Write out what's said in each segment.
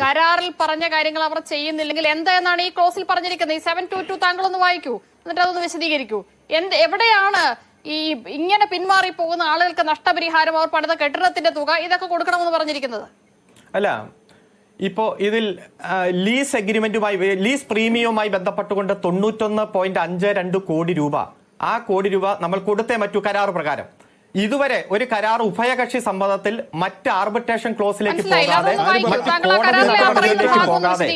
കരാറിൽ പറഞ്ഞ കാര്യങ്ങൾ അവർ ചെയ്യുന്നില്ലെങ്കിൽ എന്താണെന്നാണ് ഈ ക്ലോസിൽ പറഞ്ഞിരിക്കുന്നത്? ഈ 722 താങ്കളൊന്ന് വായിക്കൂ, എന്നിട്ട് അതൊന്ന് വിശദീകരിക്കൂ. എവിടെയാണ് ഈ ഇങ്ങനെ പിന്മാറി പോകുന്ന ആളുകൾക്ക് നഷ്ടപരിഹാരം, അവർ പണിത കെട്ടിടത്തിന്റെ തുക, ഇതൊക്കെ കൊടുക്കണമെന്ന് പറഞ്ഞിരിക്കുന്നത്? അല്ല, ഇപ്പോൾ ഇതിൽ ലീസ് എഗ്രിമെന്റുമായി, ലീസ് പ്രീമിയവുമായി ബന്ധപ്പെട്ടുകൊണ്ട് 91.52 കോടി രൂപ, ആ കോടി രൂപ നമ്മൾ കൊടുത്തേ മറ്റു കരാർ പ്രകാരം. ഇതുവരെ ഒരു കരാർ ഉഭയകക്ഷി സമ്മതത്തിൽ മറ്റ് ആർബിട്രേഷൻ ക്ലോസിലേക്ക് പോകാതെ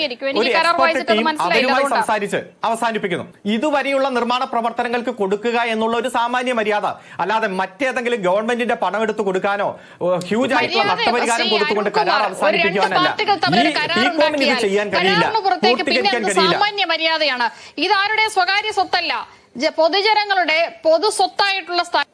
ഒരു എക്സ്പെർട്ട് ടീം അവരുമായി സംസാരിച്ച് അവസാനിപ്പിക്കുന്നു. ഇതുവരെയുള്ള നിർമ്മാണ പ്രവർത്തനങ്ങൾക്ക് കൊടുക്കുക എന്നുള്ള ഒരു സാമാന്യ മര്യാദ, അല്ലാതെ മറ്റേതെങ്കിലും ഗവൺമെന്റിന്റെ പണം എടുത്ത് കൊടുക്കാനോ ഹ്യൂജ് ആയിട്ടുള്ള നഷ്ടപരിഹാരം കൊടുത്തുകൊണ്ട് കരാർ അവസാനിപ്പിക്കാനല്ല. ഇത് ചെയ്യാൻ കഴിയില്ല, പൂർത്തീകരിക്കാൻ കഴിയില്ല. സാമാന്യ മര്യാദയാണ്. ഇതാരുടെ സ്വകാര്യ സ്വത്തല്ല, പൊതുജനങ്ങളുടെ പൊതു സ്വത്തായിട്ടുള്ള സ്ഥലമാണ്.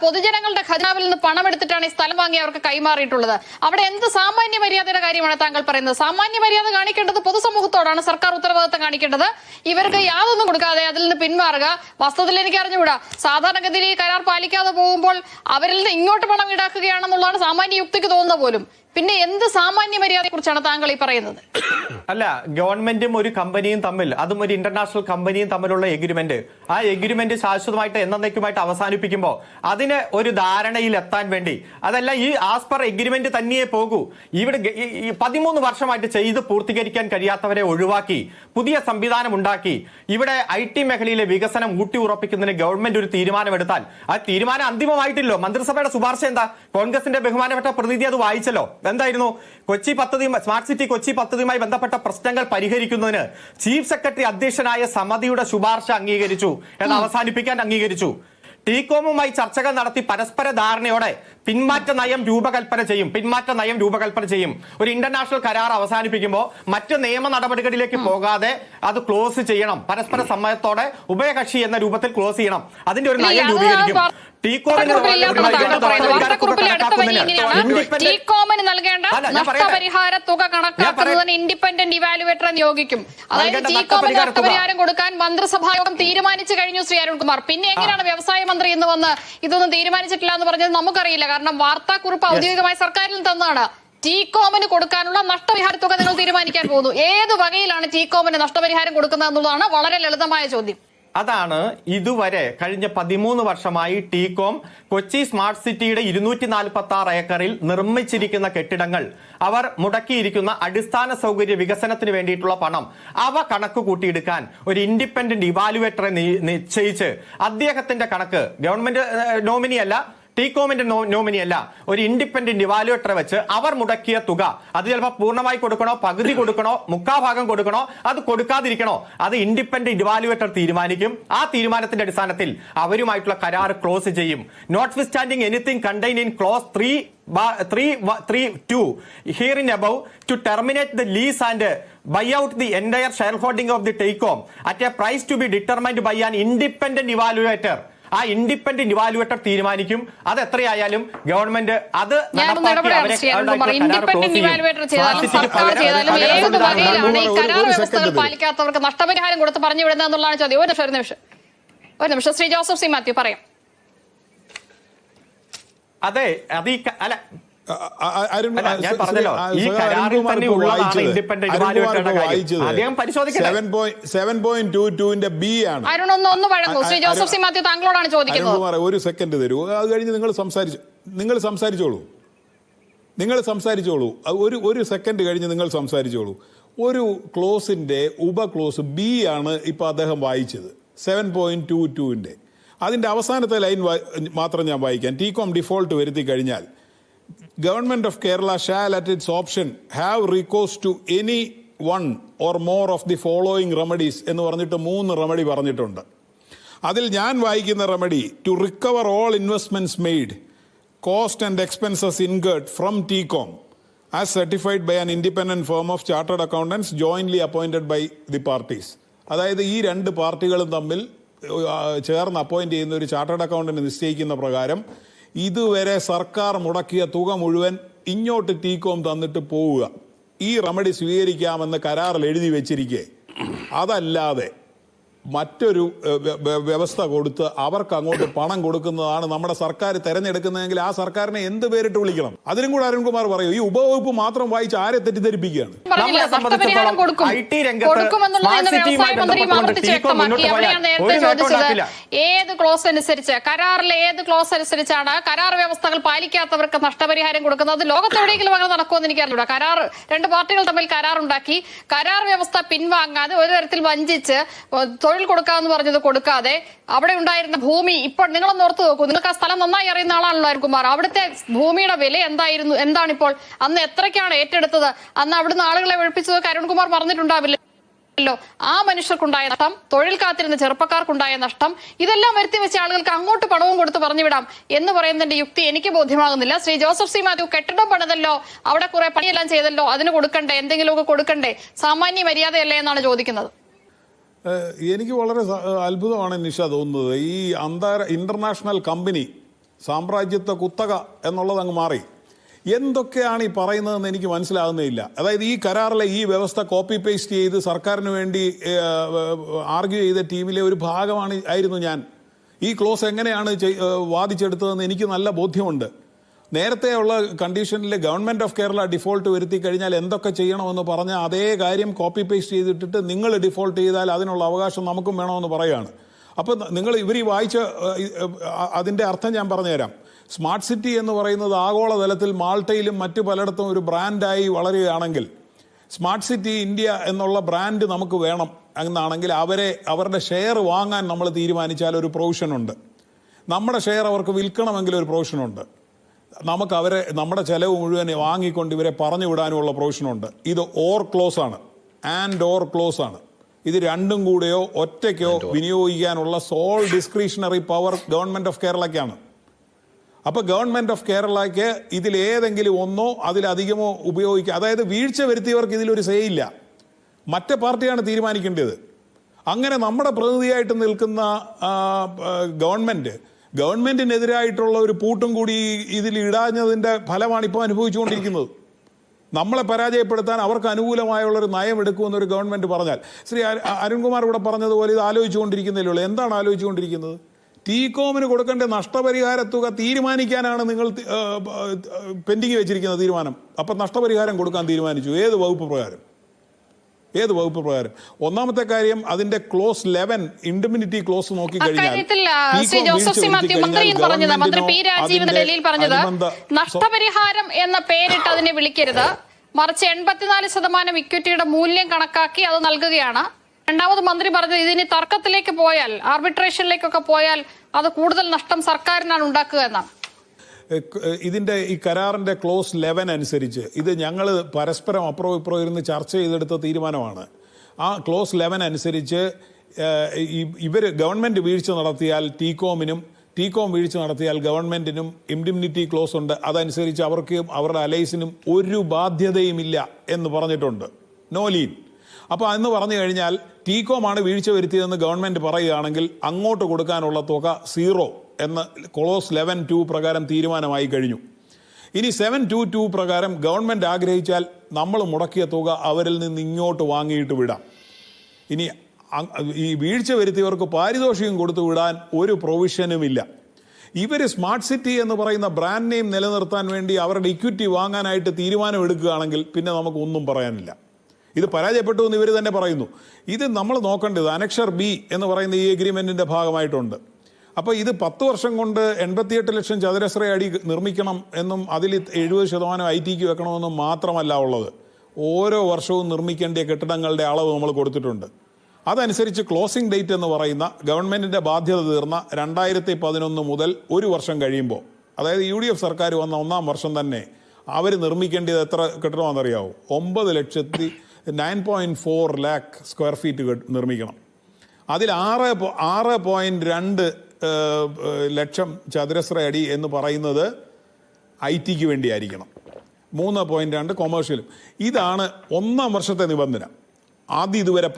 പൊതുജനങ്ങളുടെ ഖജനാവിൽ നിന്ന് പണം എടുത്തിട്ടാണ് ഈ സ്ഥലം വാങ്ങി അവർക്ക് കൈമാറിയിട്ടുള്ളത്. അവിടെ എന്ത് സാമാന്യ മര്യാദയുടെ കാര്യമാണ് താങ്കൾ പറയുന്നത്? സാമാന്യ മര്യാദ കാണിക്കേണ്ടത് പൊതുസമൂഹത്തോടാണ്, സർക്കാർ ഉത്തരവാദിത്തം കാണിക്കേണ്ടത്. ഇവർക്ക് യാതൊന്നും കൊടുക്കാതെ അതിൽ നിന്ന് പിന്മാറുക. വാസ്തവത്തിൽ എനിക്ക് അറിഞ്ഞുകൂടാ, സാധാരണഗതിയിൽ ഈ കരാർ പാലിക്കാതെ പോകുമ്പോൾ അവരിൽ നിന്ന് ഇങ്ങോട്ട് പണം ഈടാക്കുകയാണെന്നുള്ളതാണ് സാമാന്യ യുക്തിക്ക് തോന്നുന്ന പോലും. പിന്നെ എന്ത് സാമാന്യ മര്യാദയെ കുറിച്ചാണ് താങ്കൾ ഈ പറയുന്നത്? അല്ല, ഗവൺമെന്റും ഒരു കമ്പനിയും തമ്മിൽ, അതും ഒരു ഇന്റർനാഷണൽ കമ്പനിയും തമ്മിലുള്ള എഗ്രിമെന്റ്, ആ എഗ്രിമെന്റ് ശാശ്വതമായിട്ട് എന്നേക്കുമായിട്ട് അവസാനിപ്പിക്കുമ്പോൾ അതിന് ഒരു ധാരണയിൽ എത്താൻ വേണ്ടി, അതല്ല ഈ ആസ് പെർ എഗ്രിമെന്റ് തന്നെയേ പോകൂ. ഇവിടെ 13 വർഷമായിട്ട് ചെയ്ത് പൂർത്തീകരിക്കാൻ കഴിയാത്തവരെ ഒഴിവാക്കി പുതിയ സംവിധാനം ഉണ്ടാക്കി ഇവിടെ IT മേഖലയിലെ വികസനം ഊട്ടി ഉറപ്പിക്കുന്നതിന് ഗവൺമെന്റ് ഒരു തീരുമാനമെടുത്താൽ ആ തീരുമാനം അന്തിമമായിട്ടില്ലോ. മന്ത്രിസഭയുടെ ശുപാർശ എന്താ? കോൺഗ്രസിന്റെ ബഹുമാനപ്പെട്ട പ്രതിനിധി അത് വായിച്ചല്ലോ. എന്തായിരുന്നു? കൊച്ചി പദ്ധതി, സ്മാർട്ട് സിറ്റി കൊച്ചി പദ്ധതിയുമായി ബന്ധപ്പെട്ട പ്രശ്നങ്ങൾ പരിഹരിക്കുന്നതിന് ചീഫ് സെക്രട്ടറി അധ്യക്ഷനായ സമിതിയുടെ ശുപാർശ അംഗീകരിച്ചു, എന്ന് അവസാനിപ്പിക്കാൻ അംഗീകരിച്ചു. ടീകോമുമായി ചർച്ചകൾ നടത്തി പരസ്പര ധാരണയോടെ പിന്മാറ്റ നയം രൂപകൽപ്പന ചെയ്യും. ഒരു ഇന്റർനാഷണൽ കരാർ അവസാനിപ്പിക്കുമ്പോൾ മറ്റ് നിയമ നടപടികളിലേക്ക് പോകാതെ അത് ക്ലോസ് ചെയ്യണം. പരസ്പര സമ്മതത്തോടെ ഉഭയകക്ഷി എന്ന രൂപത്തിൽ ക്ലോസ് ചെയ്യണം. അതിന്റെ ഒരു നയം രൂപീകരിക്കും. ടീകോമിന് നൽകേണ്ട നഷ്ടപരിഹാര തുക കണക്കാക്കുന്നതിന് ഇൻഡിപെൻഡന്റ് ഇവാലുവേറ്ററെ നിയോഗിക്കും. അതായത് ടീകോമിന് നഷ്ടപരിഹാരം കൊടുക്കാൻ മന്ത്രിസഭാ യോഗം തീരുമാനിച്ചു കഴിഞ്ഞു, ശ്രീ അരുൺകുമാർ. പിന്നെ എങ്ങനെയാണ് വ്യവസായ മന്ത്രി ഇന്ന് വന്ന് ഇതൊന്നും തീരുമാനിച്ചിട്ടില്ല എന്ന് പറഞ്ഞത് നമുക്കറിയില്ല. കാരണം വാർത്താക്കുറിപ്പ് ഔദ്യോഗികമായി സർക്കാരിൽ തന്നതാണ്. ടീകോമിന് കൊടുക്കാനുള്ള നഷ്ടപരിഹാര തുക നിങ്ങൾ തീരുമാനിക്കാൻ പോകുന്നു. ഏത് വകയിലാണ് ടീകോമിന് നഷ്ടപരിഹാരം കൊടുക്കുന്നത് എന്നുള്ളതാണ് വളരെ ലളിതമായ ചോദ്യം. അതാണ് ഇതുവരെ കഴിഞ്ഞ 13 വർഷമായി ടീകോം കൊച്ചി സ്മാർട്ട് സിറ്റിയുടെ 246 ഏക്കറിൽ നിർമ്മിച്ചിരിക്കുന്ന കെട്ടിടങ്ങൾ, അവർ മുടക്കിയിരിക്കുന്ന അടിസ്ഥാന സൗകര്യ വികസനത്തിന് വേണ്ടിയിട്ടുള്ള പണം, അവ കണക്ക് കൂട്ടിയെടുക്കാൻ ഒരു ഇൻഡിപെൻഡന്റ് ഇവാലുവേറ്ററെ നിശ്ചയിച്ച് അദ്ദേഹത്തിന്റെ കണക്ക്, ഗവൺമെന്റ് നോമിനിയല്ല, ടീകോമിന്റെ നോമിനിയല്ല, ഒരു ഇൻഡിപെൻഡന്റ് ഇവാലുവേറ്ററെ വെച്ച് അവർ മുടക്കിയ തുക, അത് ചിലപ്പോൾ പൂർണ്ണമായി കൊടുക്കണോ, പകുതി കൊടുക്കണോ, മുക്കാഭാഗം കൊടുക്കണോ, അത് കൊടുക്കാതിരിക്കണോ, അത് ഇൻഡിപെൻഡന്റ് ഇവാലുവേറ്റർ തീരുമാനിക്കും. ആ തീരുമാനത്തിന്റെ അടിസ്ഥാനത്തിൽ അവരുമായിട്ടുള്ള കരാർ ക്ലോസ് ചെയ്യും. Notwithstanding anything contained in clause 3.2 herein above to terminate the lease and buy out the entire shareholding of the Tecom at a price to be determined by an independent evaluator. ആ independent evaluator തീരുമാനിക്കും. അത് എത്രയായാലും government അത് പാലിക്കാത്തവർക്ക് നഷ്ടപരിഹാരം കൊടുത്ത് പറഞ്ഞു വിടുന്ന എന്നുള്ളതാണ് ചോദ്യം. ഒരു നിമിഷം ശ്രീ ജോസഫ് സി മാത്യു പറയാം. അതെ, അത് അല്ല, ഞാൻ പറഞ്ഞല്ലോ, ഈ കരാറിൽ തന്നെ ഉള്ളതാണ് ഇൻഡിപെൻഡന്റ് ഇവാലുവേറ്ററുടെ കാര്യം. അദ്ദേഹം പരിശോധിക്കട്ടെ. 7.22 ബി ആണ്. ശ്രീ ജോസഫ് സി മാത്യു താങ്കളോടാണ് ചോദിക്കുന്നത്. ഒരു സെക്കൻഡ് തരൂ, അത് കഴിഞ്ഞ് നിങ്ങൾ സംസാരിച്ചോളൂ. ഒരു സെക്കൻഡ് കഴിഞ്ഞ് നിങ്ങൾ സംസാരിച്ചോളൂ. ഒരു ക്ലോസിന്റെ ഉപക്ലോസ് ബി ആണ് ഇപ്പൊ അദ്ദേഹം വായിച്ചത്, 7.22. അതിന്റെ അവസാനത്തെ ലൈൻ മാത്രം ഞാൻ വായിക്കാം. ടീകോം ഡിഫോൾട്ട് വരുത്തി കഴിഞ്ഞാൽ Government of Kerala shall at its option have recourse to any one or more of the following remedies എന്ന് പറഞ്ഞിട്ട് 3 റെമഡി പറഞ്ഞിട്ടുണ്ട്. അതിൽ ഞാൻ വായിക്കുന്ന remedy, to recover all investments made, cost and expenses incurred from TECOM as certified by an independent firm of chartered accountants jointly appointed by the parties. അതായത് ഈ 2 പാർട്ടികളും തമ്മിൽ ചേർന്ന് അപ്പോയിന്റ് ചെയ്യുന്ന ഒരു ചാർട്ടേഡ് അക്കൗണ്ടന്റ് നിശ്ചയിക്കുന്ന പ്രകാരം ഇതുവരെ സർക്കാർ മുടക്കിയ തുക മുഴുവൻ ഇങ്ങോട്ട് ടീകോം തന്നിട്ട് പോവുക. ഈ റെമഡി സ്വീകരിക്കാമെന്ന് കരാറിൽ എഴുതി വെച്ചിരിക്കെ. അതല്ലാതെ മറ്റൊരു വ്യവസ്ഥ കൊടുത്ത് അവർക്ക് അങ്ങോട്ട് പണം കൊടുക്കുന്നതാണ് നമ്മുടെ സർക്കാർ തെരഞ്ഞെടുക്കുന്നതെങ്കിൽ ആ സർക്കാരിനെ എന്ത് പേരിട്ട് വിളിക്കണം? അതിനും കൂടെ അരുൺകുമാർ പറയൂ. ഈ ഉപവകുപ്പ് മാത്രം വായിച്ച് ആരെ തെറ്റിദ്ധരിപ്പിക്കുകയാണ്? നമ്മളെ സംബന്ധിച്ചിടത്തോളം IT രംഗത്ത് സ്മാർട്ട് സിറ്റിയുമായി ബന്ധപ്പെട്ടുകൊണ്ട് ടീകോം മുന്നോട്ട് പോയാൽ ഒരു നേട്ടം ഉണ്ടാക്കില്ല. ഏത് ക്ലോസ് അനുസരിച്ച്, കരാറിലെ ഏത് ക്ലോസ് അനുസരിച്ചാണ് കരാർ വ്യവസ്ഥകൾ പാലിക്കാത്തവർക്ക് നഷ്ടപരിഹാരം കൊടുക്കുന്നത്? ലോകത്തെവിടെയെങ്കിലും അങ്ങനെ നടക്കുമെന്ന് എനിക്കറിയില്ല. കരാർ, രണ്ട് പാർട്ടികൾ തമ്മിൽ കരാറുണ്ടാക്കി, കരാർ വ്യവസ്ഥ പിൻവാങ്ങാതെ ഒരു തരത്തിൽ വഞ്ചിച്ച് തൊഴിൽ കൊടുക്കാന്ന് പറഞ്ഞത് കൊടുക്കാതെ അവിടെ ഉണ്ടായിരുന്ന ഭൂമി, ഇപ്പോൾ നിങ്ങളൊന്ന് ഓർത്ത് നോക്കൂ, നിങ്ങൾക്ക് ആ സ്ഥലം നന്നായി അറിയുന്ന ആളാണല്ലോ അരുൺകുമാർ. അവിടുത്തെ ഭൂമിയുടെ വില എന്തായിരുന്നു, എന്താണിപ്പോൾ, അന്ന് എത്രയ്ക്കാണ് ഏറ്റെടുത്തത്, അന്ന് അവിടുന്ന് ആളുകളെ ഒഴിപ്പിച്ചത് അരുൺകുമാർ പറഞ്ഞിട്ടുണ്ടാവില്ല. ആ മനുഷ്യർക്കുണ്ടായ നഷ്ടം, തൊഴിൽ കാത്തിരുന്ന ചെറുപ്പക്കാർക്കുണ്ടായ നഷ്ടം, ഇതെല്ലാം വരുത്തി വെച്ച ആളുകൾക്ക് അങ്ങോട്ട് പണവും കൊടുത്ത് പറഞ്ഞുവിടാം എന്ന് പറയുന്നതിന്റെ യുക്തി എനിക്ക് ബോധ്യമാകുന്നില്ല. ശ്രീ ജോസഫ് സി മാത്യു, കെട്ടിടം പണിതല്ലോ, അവിടെ കുറെ പണിയെല്ലാം ചെയ്തല്ലോ, അതിന് കൊടുക്കണ്ടേ, എന്തെങ്കിലുമൊക്കെ കൊടുക്കണ്ടേ, സാമാന്യ മര്യാദയല്ലേ എന്നാണ് ചോദിക്കുന്നത്. എനിക്ക് വളരെ അത്ഭുതമാണ് നിഷ തോന്നുന്നത്. ഈ ഇന്റർനാഷണൽ കമ്പനി സാമ്രാജ്യത്വ കുത്തക എന്നുള്ളത് അങ്ങ് മാറി. എന്തൊക്കെയാണ് ഈ പറയുന്നതെന്ന് എനിക്ക് മനസ്സിലാകുന്നില്ല. അതായത് ഈ കരാറിലെ ഈ വ്യവസ്ഥ കോപ്പി പേസ്റ്റ് ചെയ്ത് സർക്കാരിന് വേണ്ടി ആർഗ്യൂ ചെയ്ത ടീമിലെ ഒരു ആയിരുന്നു ഞാൻ. ഈ ക്ലോസ് എങ്ങനെയാണ് വാദിച്ചെടുത്തതെന്ന് എനിക്ക് നല്ല ബോധ്യമുണ്ട്. നേരത്തെയുള്ള കണ്ടീഷനിൽ ഗവൺമെന്റ് ഓഫ് കേരള ഡിഫോൾട്ട് വരുത്തി കഴിഞ്ഞാൽ എന്തൊക്കെ ചെയ്യണമെന്ന് പറഞ്ഞ അതേ കാര്യം കോപ്പി പേസ്റ്റ് ചെയ്തിട്ടിട്ട് നിങ്ങൾ ഡിഫോൾട്ട് ചെയ്താൽ അതിനുള്ള അവകാശം നമുക്കും വേണമെന്ന് പറയുകയാണ്. അപ്പോൾ നിങ്ങൾ ഇവർ ഈ വായിച്ച അതിൻ്റെ അർത്ഥം ഞാൻ പറഞ്ഞുതരാം. സ്മാർട്ട് സിറ്റി എന്ന് പറയുന്നത് ആഗോളതലത്തിൽ മാൾട്ടയിലും മറ്റു പലയിടത്തും ഒരു ബ്രാൻഡായി വളരുകയാണെങ്കിൽ, സ്മാർട്ട് സിറ്റി ഇന്ത്യ എന്നുള്ള ബ്രാൻഡ് നമുക്ക് വേണം എന്നാണെങ്കിൽ അവരുടെ ഷെയർ വാങ്ങാൻ നമ്മൾ തീരുമാനിച്ചാൽ ഒരു പ്രൊവിഷനുണ്ട്. നമ്മുടെ ഷെയർ അവർക്ക് വിൽക്കണമെങ്കിൽ ഒരു പ്രൊവിഷനുണ്ട്. നമുക്ക് നമ്മുടെ ചെലവ് മുഴുവൻ വാങ്ങിക്കൊണ്ട് ഇവരെ പറഞ്ഞു വിടാനുമുള്ള പ്രൊവിഷനുണ്ട്. ഇത് ഓർ ക്ലോസ് ആണ്, ആൻഡ് ഓർ ക്ലോസ് ആണ്. ഇത് രണ്ടും കൂടെയോ ഒറ്റയ്ക്കോ വിനിയോഗിക്കാനുള്ള sole discretionary power government of കേരളയ്ക്കാണ്. അപ്പോൾ ഗവൺമെന്റ് ഓഫ് കേരളയ്ക്ക് ഇതിലേതെങ്കിലും ഒന്നോ അതിലധികമോ ഉപയോഗിക്കുക, അതായത് വീഴ്ച വരുത്തിയവർക്ക് ഇതിലൊരു സേ ഇല്ല, മറ്റേ പാർട്ടിയാണ് തീരുമാനിക്കേണ്ടത്. അങ്ങനെ നമ്മുടെ പ്രതിനിധിയായിട്ട് നിൽക്കുന്ന ഗവൺമെന്റിനെതിരായിട്ടുള്ള ഒരു പൂട്ടും കൂടി ഇതിൽ ഇടാഞ്ഞതിൻ്റെ ഫലമാണ് ഇപ്പോൾ അനുഭവിച്ചുകൊണ്ടിരിക്കുന്നത്. നമ്മളെ പരാജയപ്പെടുത്താൻ അവർക്ക് അനുകൂലമായുള്ളൊരു നയം എടുക്കുമെന്നൊരു ഗവൺമെന്റ് പറഞ്ഞാൽ, ശ്രീ അരുൺകുമാർ ഇവിടെ പറഞ്ഞതുപോലെ ഇത് ആലോചിച്ചുകൊണ്ടിരിക്കുന്നതേ ഉള്ളൂ. എന്താണ് ആലോചിച്ചുകൊണ്ടിരിക്കുന്നത്? ടീകോമിന് കൊടുക്കേണ്ട നഷ്ടപരിഹാര തുക തീരുമാനിക്കാനാണ് നിങ്ങൾ പെൻഡിങ് വെച്ചിരിക്കുന്ന തീരുമാനം. അപ്പം നഷ്ടപരിഹാരം കൊടുക്കാൻ തീരുമാനിച്ചു. ഏത് വകുപ്പ് പ്രകാരം? ഒന്നാമത്തെ കാര്യം, അതിന്റെ ക്ലോസ് 11 ഇൻഡമിനിറ്റി ക്ലോസ് നോക്കിക്കഴിഞ്ഞാൽ മന്ത്രി പി രാജീവ് ഡൽഹിയിൽ പറഞ്ഞത് നഷ്ടപരിഹാരം എന്ന പേരിട്ട് അതിനെ വിളിക്കരുത്, മറിച്ച് 84% ഇക്വിറ്റിയുടെ മൂല്യം കണക്കാക്കി അത് നൽകുകയാണ്. രണ്ടാമത് മന്ത്രി പറഞ്ഞത് ഇതിന് തർക്കത്തിലേക്ക് പോയാൽ, ആർബിട്രേഷനിലേക്കൊക്കെ പോയാൽ അത് കൂടുതൽ നഷ്ടം സർക്കാരിനാണ് ഉണ്ടാക്കുക എന്നാണ്. ഇതിന്റെ ഈ കരാറിന്റെ ക്ലോസ് 11 അനുസരിച്ച് ഇത് ഞങ്ങൾ പരസ്പരം അപ്പുറം ഇപ്പുറം ഇരുന്ന് ചർച്ച ചെയ്തെടുത്ത തീരുമാനമാണ്. ആ ക്ലോസ് 11 അനുസരിച്ച് ഗവൺമെന്റ് വീഴ്ച നടത്തിയാൽ ടീകോം വീഴ്ച നടത്തിയാൽ ഗവൺമെന്റിനും ഇൻഡിംനിറ്റി ക്ലോസ് ഉണ്ട്. അതനുസരിച്ച് അവർക്കും അവരുടെ അലൈസിനും ഒരു ബാധ്യതയുമില്ല എന്ന് പറഞ്ഞിട്ടുണ്ട്. No lien. അപ്പോൾ എന്ന് പറഞ്ഞു കഴിഞ്ഞാൽ ടീകോമാണ് വീഴ്ച വരുത്തിയതെന്ന് ഗവൺമെന്റ് പറയുകയാണെങ്കിൽ അങ്ങോട്ട് കൊടുക്കാനുള്ള തുക 0 എന്ന് ക്ലോസ് 11(2) പ്രകാരം തീരുമാനമായി കഴിഞ്ഞു. ഇനി 722 പ്രകാരം ഗവൺമെന്റ് ആഗ്രഹിച്ചാൽ നമ്മൾ മുടക്കിയ തുക അവരിൽ നിന്ന് ഇങ്ങോട്ട് വാങ്ങിയിട്ട് വിടാം. ഇനി ഈ വീഴ്ച വരുത്തിയവർക്ക് പാരിതോഷികം കൊടുത്തു വിടാൻ ഒരു പ്രൊവിഷനുമില്ല. ഇവർ സ്മാർട്ട് സിറ്റി എന്ന് പറയുന്ന ബ്രാൻഡ് നെയിം നിലനിർത്താൻ വേണ്ടി അവരുടെ ഇക്വിറ്റി വാങ്ങാനായിട്ട് തീരുമാനമെടുക്കുകയാണെങ്കിൽ പിന്നെ നമുക്ക് ഒന്നും പറയാനില്ല. ഇത് പരാജയപ്പെട്ടു എന്ന് ഇവർ തന്നെ പറയുന്നു. ഇത് നമ്മൾ നോക്കേണ്ടത് അനക്ഷർ ബി എന്ന് പറയുന്ന ഈ എഗ്രിമെന്റിന്റെ ഭാഗമായിട്ടുണ്ട്. അപ്പോൾ ഇത് 10 വർഷം കൊണ്ട് 88 ലക്ഷം ചതുരശ്ര അടി നിർമ്മിക്കണം എന്നും അതിൽ 70% IT വെക്കണമെന്നും മാത്രമല്ല ഉള്ളത്. ഓരോ വർഷവും നിർമ്മിക്കേണ്ട കെട്ടിടങ്ങളുടെ അളവ് നമ്മൾ കൊടുത്തിട്ടുണ്ട്. അതനുസരിച്ച് ക്ലോസിംഗ് ഡേറ്റ് എന്ന് പറയുന്ന ഗവൺമെന്റിന്റെ ബാധ്യത തീർന്ന 2011 മുതൽ ഒരു വർഷം കഴിയുമ്പോൾ, അതായത് UDF സർക്കാർ വന്ന 1-ാം വർഷം തന്നെ അവർ നിർമ്മിക്കേണ്ടത് എത്ര കെട്ടിടമാണെന്നറിയാവോ? 9,09.4 lakh സ്ക്വയർ ഫീറ്റ് നിർമ്മിക്കണം. അതിൽ 6.2 ലക്ഷം ചതുരശ്ര അടി എന്ന് പറയുന്നത് IT വേണ്ടിയായിരിക്കണം, 3.2 കൊമേഴ്ഷ്യലും. ഇതാണ് 1-ാം വർഷത്തെ നിബന്ധന. അത് ഇതുവരെ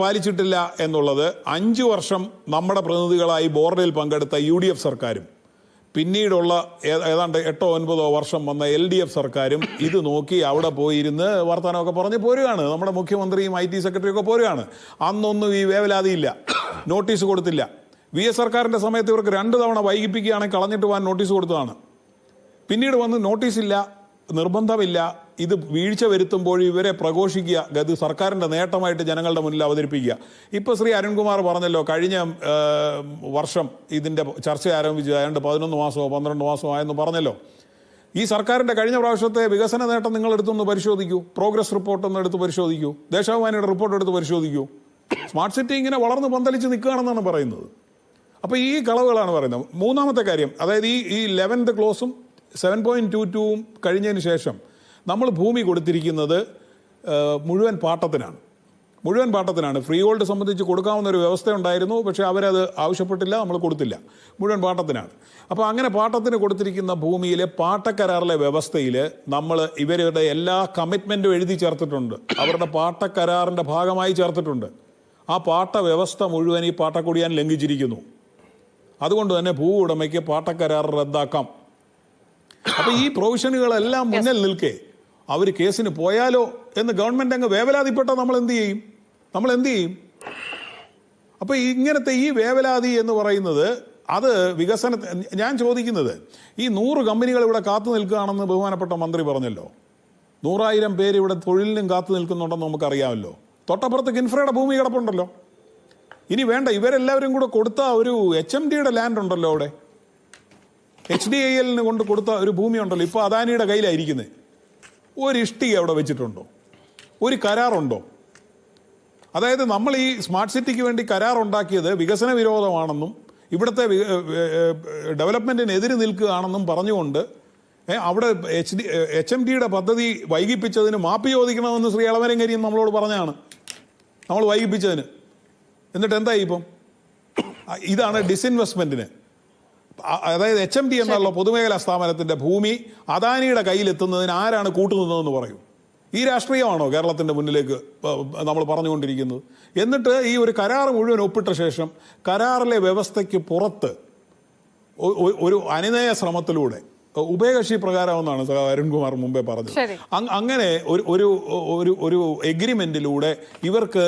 പാലിച്ചിട്ടില്ല എന്നുള്ളത് 5 വർഷം നമ്മുടെ പ്രതിനിധികളായി ബോർഡിൽ പങ്കെടുത്ത UDF സർക്കാരും പിന്നീടുള്ള ഏതാണ്ട് 8-9 വർഷം വന്ന LDF സർക്കാരും ഇത് നോക്കി അവിടെ പോയിരുന്ന് വർത്തമാനമൊക്കെ പറഞ്ഞ് പോരുകയാണ്. നമ്മുടെ മുഖ്യമന്ത്രിയും IT സെക്രട്ടറിയും ഒക്കെ പോരുകയാണ്. അന്നൊന്നും ഈ വേവലാതിയില്ല, നോട്ടീസ് കൊടുത്തില്ല. VS സർക്കാരിൻ്റെ സമയത്ത് ഇവർക്ക് 2 തവണ വൈകിപ്പിക്കുകയാണെങ്കിൽ കളഞ്ഞിട്ട് പോകാൻ നോട്ടീസ് കൊടുത്തതാണ്. പിന്നീട് വന്ന് നോട്ടീസില്ല, നിർബന്ധമില്ല, ഇത് വീഴ്ച വരുത്തുമ്പോൾ ഇവരെ പ്രഘോഷിക്കുക, അത് സർക്കാരിൻ്റെ നേട്ടമായിട്ട് ജനങ്ങളുടെ മുന്നിൽ അവതരിപ്പിക്കുക. ഇപ്പോൾ ശ്രീ അരുൺകുമാർ പറഞ്ഞല്ലോ, കഴിഞ്ഞ വർഷം ഇതിൻ്റെ ചർച്ച ആരംഭിച്ചു ഏതാണ്ട് 11 മാസമോ 12 മാസമോ ആയെന്ന് പറഞ്ഞല്ലോ. ഈ സർക്കാരിൻ്റെ കഴിഞ്ഞ പ്രാവശ്യത്തെ വികസന നേട്ടം നിങ്ങൾ എടുത്തൊന്ന് പരിശോധിക്കൂ, പ്രോഗ്രസ് റിപ്പോർട്ട് ഒന്ന് എടുത്ത് പരിശോധിക്കൂ, ദേശാഭിമാനിയുടെ റിപ്പോർട്ട് എടുത്ത് പരിശോധിക്കൂ. സ്മാർട്ട് സിറ്റി ഇങ്ങനെ വളർന്ന് പന്തലിച്ച് നിൽക്കുകയാണെന്നാണ് പറയുന്നത്. അപ്പോൾ ഈ കളവുകളാണ് പറയുന്നത്. മൂന്നാമത്തെ കാര്യം, അതായത് ഈ 11th ക്ലോസും 7.22 കഴിഞ്ഞതിന് ശേഷം നമ്മൾ ഭൂമി കൊടുത്തിരിക്കുന്നത് മുഴുവൻ പാട്ടത്തിനാണ്. ഫ്രീ ഹോൾഡ് സംബന്ധിച്ച് കൊടുക്കാവുന്ന ഒരു വ്യവസ്ഥ ഉണ്ടായിരുന്നു, പക്ഷേ അവരത് ആവശ്യപ്പെട്ടില്ല, നമ്മൾ കൊടുത്തില്ല. മുഴുവൻ പാട്ടത്തിനാണ്. അപ്പോൾ അങ്ങനെ പാട്ടത്തിന് കൊടുത്തിരിക്കുന്ന ഭൂമിയിലെ പാട്ടക്കരാറിലെ വ്യവസ്ഥയിൽ നമ്മൾ ഇവരുടെ എല്ലാ കമ്മിറ്റ്മെൻറ്റും എഴുതി ചേർത്തിട്ടുണ്ട്, അവരുടെ പാട്ടക്കരാറിൻ്റെ ഭാഗമായി ചേർത്തിട്ടുണ്ട്. ആ പാട്ട വ്യവസ്ഥ മുഴുവൻ ഈ പാട്ടക്കൊടിയാൻ ലംഘിച്ചിരിക്കുന്നു. അതുകൊണ്ട് തന്നെ ഭൂ ഉടമയ്ക്ക് പാട്ടക്കരാർ റദ്ദാക്കാം. അപ്പോൾ ഈ പ്രൊവിഷനുകളെല്ലാം മുന്നിൽ നിൽക്കെ അവർ കേസിന് പോയാലോ എന്ന് ഗവൺമെൻറ് അങ്ങ് വേവലാതിപ്പെട്ടാൽ നമ്മൾ എന്ത് ചെയ്യും? അപ്പോൾ ഇങ്ങനത്തെ ഈ വേവലാതി എന്ന് പറയുന്നത് അത് ഞാൻ ചോദിക്കുന്നത്, ഈ 100 കമ്പനികൾ ഇവിടെ കാത്തു നിൽക്കുകയാണെന്ന് ബഹുമാനപ്പെട്ട മന്ത്രി പറഞ്ഞല്ലോ. 100,000 പേര് ഇവിടെ തൊഴിലിനും കാത്തു നിൽക്കുന്നുണ്ടെന്ന് നമുക്കറിയാമല്ലോ. തൊട്ടപ്പുറത്ത് കിൻഫ്രയുടെ ഭൂമി കിടപ്പുണ്ടല്ലോ. ഇനി വേണ്ട, ഇവരെല്ലാവരും കൂടെ കൊടുത്ത ഒരു HMDയുടെ ലാൻഡ് ഉണ്ടല്ലോ, അവിടെ HDIL കൊണ്ട് കൊടുത്ത ഒരു ഭൂമി ഉണ്ടല്ലോ, ഇപ്പോൾ അദാനിയുടെ കയ്യിലായിരിക്കുന്നത്. ഒരു ഇഷ്ടിക അവിടെ വെച്ചിട്ടുണ്ടോ? ഒരു കരാറുണ്ടോ? അതായത് നമ്മൾ ഈ സ്മാർട്ട് സിറ്റിക്ക് വേണ്ടി കരാറുണ്ടാക്കിയത് വികസന വിരോധമാണെന്നും ഇവിടുത്തെ ഡെവലപ്മെൻറ്റിനെതിരെ നിൽക്കുകയാണെന്നും പറഞ്ഞുകൊണ്ട് അവിടെ HMDയുടെ പദ്ധതി വൈകിപ്പിച്ചതിന് മാപ്പ് ചോദിക്കണമെന്ന് ശ്രീ എളമരങ്കരി നമ്മളോട് പറഞ്ഞാണ്, നമ്മൾ വൈകിപ്പിച്ചതിന്. എന്നിട്ട് എന്തായി ഇപ്പം? ഇതാണ് ഡിസ്ഇൻവെസ്റ്റ്മെൻറ്റിന്. അതായത് HMD എന്നുള്ള പൊതുമേഖലാ സ്ഥാപനത്തിൻ്റെ ഭൂമി അദാനിയുടെ കയ്യിലെത്തുന്നതിന് ആരാണ് കൂട്ടുനിന്നതെന്ന് പറയും. ഈ രാഷ്ട്രീയമാണോ കേരളത്തിൻ്റെ മുന്നിലേക്ക് നമ്മൾ പറഞ്ഞുകൊണ്ടിരിക്കുന്നത്? എന്നിട്ട് ഈ ഒരു കരാർ മുഴുവൻ ഒപ്പിട്ട ശേഷം കരാറിലെ വ്യവസ്ഥയ്ക്ക് പുറത്ത് ഒരു അനുനയ ശ്രമത്തിലൂടെ ഉഭയകക്ഷി പ്രകാരമെന്നാണ് അരുൺകുമാർ മുമ്പേ പറഞ്ഞത്. അങ്ങനെ ഒരു എഗ്രിമെന്റിലൂടെ ഇവർക്ക്